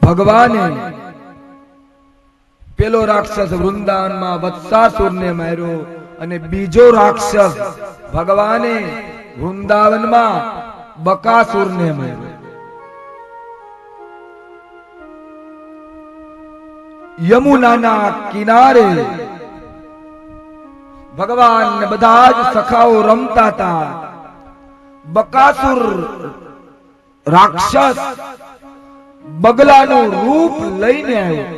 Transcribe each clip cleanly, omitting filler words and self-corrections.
ભગવાને પેલો રાક્ષસ વૃંદાવનમાં વત્સાસુરને માર્યો અને બીજો રાક્ષસ ભગવાને વૃંદાવનમાં બકાસુરને માર્યો. યમુનાના કિનારે ભગવાન ને બધા જ સખાઓ રમતા હતા. બકાસુર રાક્ષસ બગલાનું રૂપ લઈને આવ્યો.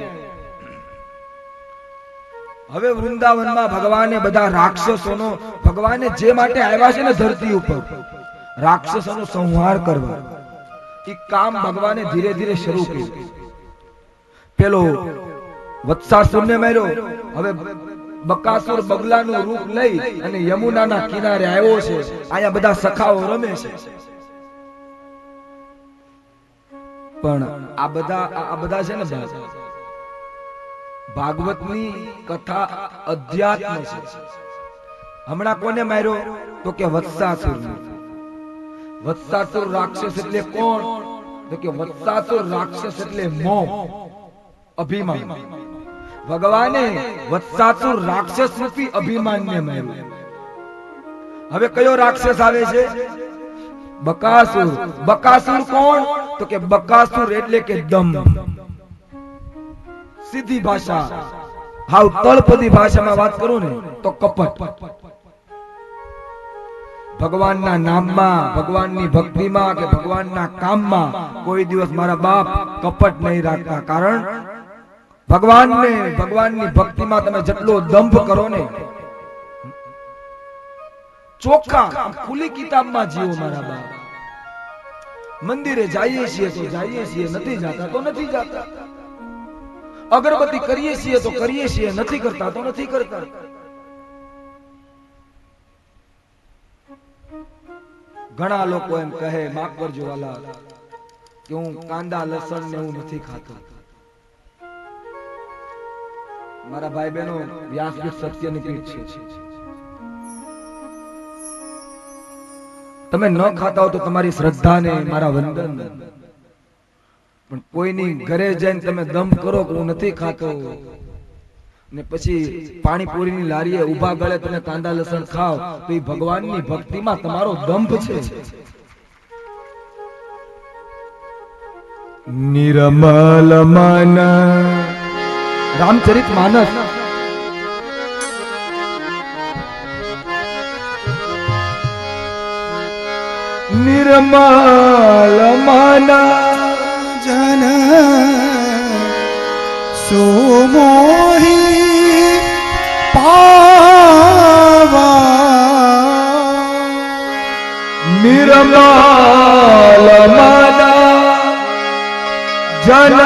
હવે વૃંદાવનમાં ભગવાને બધા રાક્ષસોનો, ભગવાને જે માટે આવ્યા છે ને ધરતી ઉપર રાક્ષસોનો સંહાર કરવા, એ કામ ભગવાને ધીરે ધીરે શરૂ કર્યું. પેલો વત્સાસુરને માર્યો, હવે બકાસુર બગલાનું રૂપ લઈ અને યમુનાના કિનારે આવ્યો છે. અહીંયા બધા સખાઓ રમે છે. પણ આ બધા છે ને ભાગવતની કથા અધ્યાત્મ છે. હમણાં કોને માર્યો તો કે વત્સાસુર. વત્સાસુર રાક્ષસ એટલે કોણ તો કે વત્સાસુર રાક્ષસ એટલે મોહ, અભિમાન. ભગવાને વત્સાસુર રાક્ષસ રૂપી અભિમાનને માર્યું. હવે કયો રાક્ષસ આવે છે? બકાસુર. બકાસુર કોણ તો કે બકાસુર એટલે કે દંભ. સીધી ભાષા, હાવ તળપદી ભાષામાં વાત કરું ને તો કપટ. ભગવાનના નામમાં, ભગવાનની ભક્તિમાં કે ભગવાનના કામમાં કોઈ દિવસ મારા બાપ કપટ નહીં રાખતા. કારણ ભગવાનને, ભગવાનની ભક્તિમાં તમે જેટલો દંભ કરો ને, ચોખ્ખા ખુલ્લી કિતાબમાં જીવો મારા બાપ. મંદિરે જઈએ છીએ તો જઈએ છીએ, નથી જાતા તો નથી જાતા. અગરબત્તી કરીએ છીએ તો કરીએ છીએ, નથી કરતા તો નથી કરતા. ઘણા લોકો એમ કહે, માફ કરજો વાલા, કે હું કાંદા લસણ ને હું નથી ખાતો. મારા ભાઈ બહેનો, વ્યાસપીઠ સત્યની પીઠ છે. તમે ન ખાતા હો તો તમારી શ્રદ્ધાને મારા વંદન. પણ કોઈની ઘરે જઈને તમે દંભ કરો કે હું નથી ખાતો, ને પછી પાણીપુરીની લારીએ ઉભા ગળે તમે કાંદા લસણ ખાઓ, તો એ ભગવાનની ભક્તિમાં તમારો દંભ છે. નિર્મલ મન, રામચરિત માનસ. નિર્મલ મન જન સુમોહી પાવા. નિર્મલ મન જન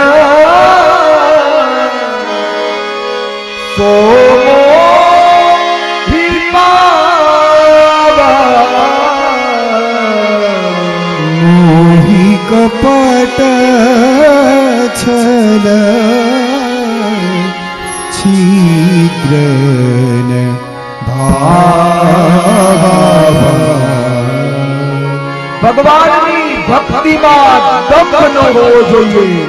સોમોહી પાવા. મોહી કપટ છલ છિદ્રન ભાવા. ભગવાનની ભક્તિમાં દંભ ન હોવો જોઈએ.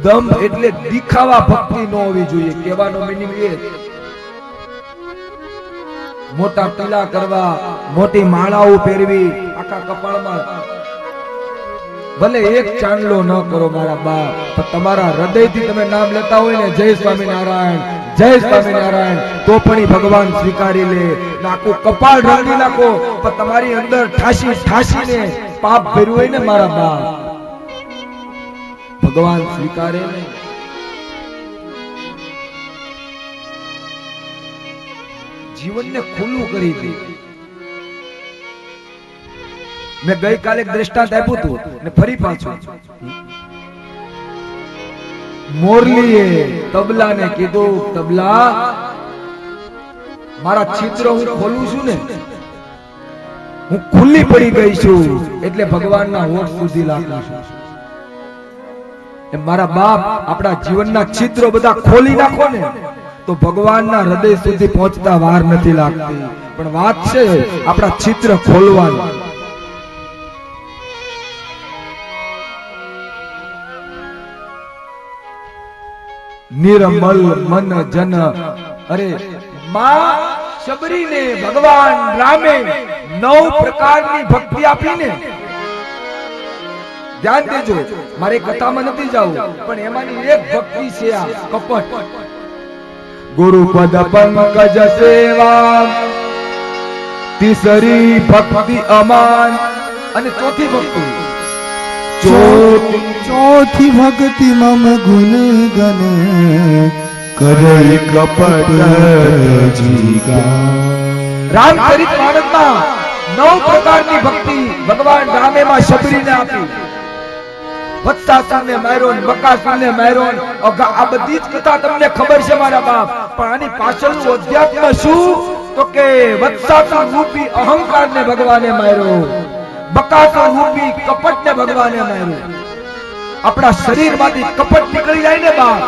દંભ એટલે દિખાવા ભક્તિ ન હોવી જોઈએ. કહેવાનો મીનિંગ એ, મોટા ટીલા કરવા, મોટી માળાઓ પહેરવી આખા કપાળમાં, ભલે એક ચાંદલો ન કરો મારા બાપ, પણ તમારા હૃદયથી તમે નામ લેતા હોય ને, જય સ્વામિનારાયણ, જય સ્વામિનારાયણ, તો પણ ભગવાન સ્વીકારી લે. આખું કપાળ રંગી નાખો પણ તમારી અંદર ઠાસી ઠાસીને પાપ ભર્યું હોય ને મારા બાપ, ભગવાન સ્વીકારે ને. જીવનને ખુલ્લું કરી દે. મેં ગઈકાલે એક દ્રષ્ટાંત આપ્યું હતું ને ફરી પાછું. મોરલીએ તબલાને કીધું, તબલા મારા છિદ્ર હું ખોલું છું ને, હું ખુલ્લી પડી ગઈ છું, એટલે ભગવાનના હોઠ સુધી લાગુ છું. મારા બાપ, આપણા જીવનના છિદ્રો બધા ખોલી નાખો ને તો ભગવાનના હૃદય સુધી પહોંચતા વાર નથી લાગતી. પણ વાત છે આપણા છિદ્ર ખોલવાની. નિર્મલ મન જન. અરે માં શબરીને ભગવાન રામે 9 પ્રકારની ભક્તિ આપીને, ધ્યાન દેજો, મારે કથામાં નથી જાવું, પણ એમાંની એક ભક્તિ છે આ કપટ. ગુરુપદ પંકજ સેવા, તીસરી ભક્તિ અમાન, અને ચોથી ભક્તિ ચોથી ભક્તિ મમ ગુણ ગન કરે કપટ જીગા. રામચરિતમાનસમાં 9 પ્રકારની ભક્તિ ભગવાન રામે માં શબરીને આપી. વત્સાસુરને માર્યો ને બકાસુરને માર્યો ને આ બધી જ કથા તમને ખબર છે મારા બાપ, પણ આની પાછળનું અધ્યાત્મ શું? તો કે વત્સાસુર રૂપી અહંકારને ભગવાને માર્યો, બકાસુર રૂપી કપટને ભગવાને માર્યો. આપણા શરીરમાંથી કપટ નીકળી જાય ને બાપ,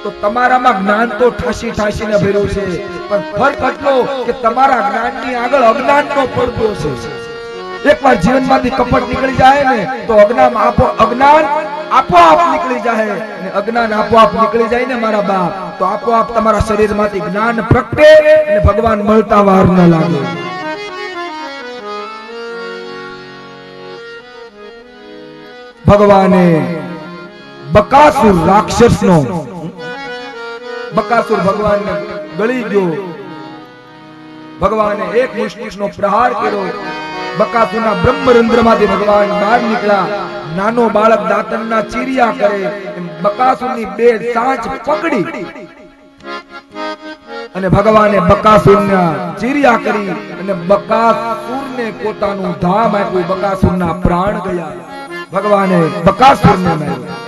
તો તમારામાં જ્ઞાન તો ઠાસી ઠાસીને ભર્યું છે, પણ ફરક એટલો કે તમારા જ્ઞાનની આગળ અજ્ઞાનનો પડદો છે. એકવાર જીવનમાંથી કપટ નીકળી જાય ને તો અજ્ઞાન આપોઆપ નીકળી જાય, અને અજ્ઞાન આપોઆપ નીકળી જાય ને મારા બાપ, તો આપોઆપ તમારા શરીરમાંથી જ્ઞાન પ્રગટે અને ભગવાન મળતા વાર ન લાગે. ભગવાને બકાસુર રાક્ષસનો, બકાસુર ભગવાનને ગળી ગયો, ભગવાને એક મુષ્ટિનો પ્રહાર કર્યો. બકાસુરના બ્રહ્મરંધ્રમાંથી ભગવાન બહાર નીકળ્યા. નાનો બાળક દાંતણના ચીરિયા કરે એમ બકાસુરની 2 સાંચ પકડી અને ભગવાને બકાસુરના ચીરિયા કરી અને બકાસુરને પોતાનું ધામ આપ્યું. બકાસુરના પ્રાણ ગયા. ભગવાને બકાસુરને માર્યો.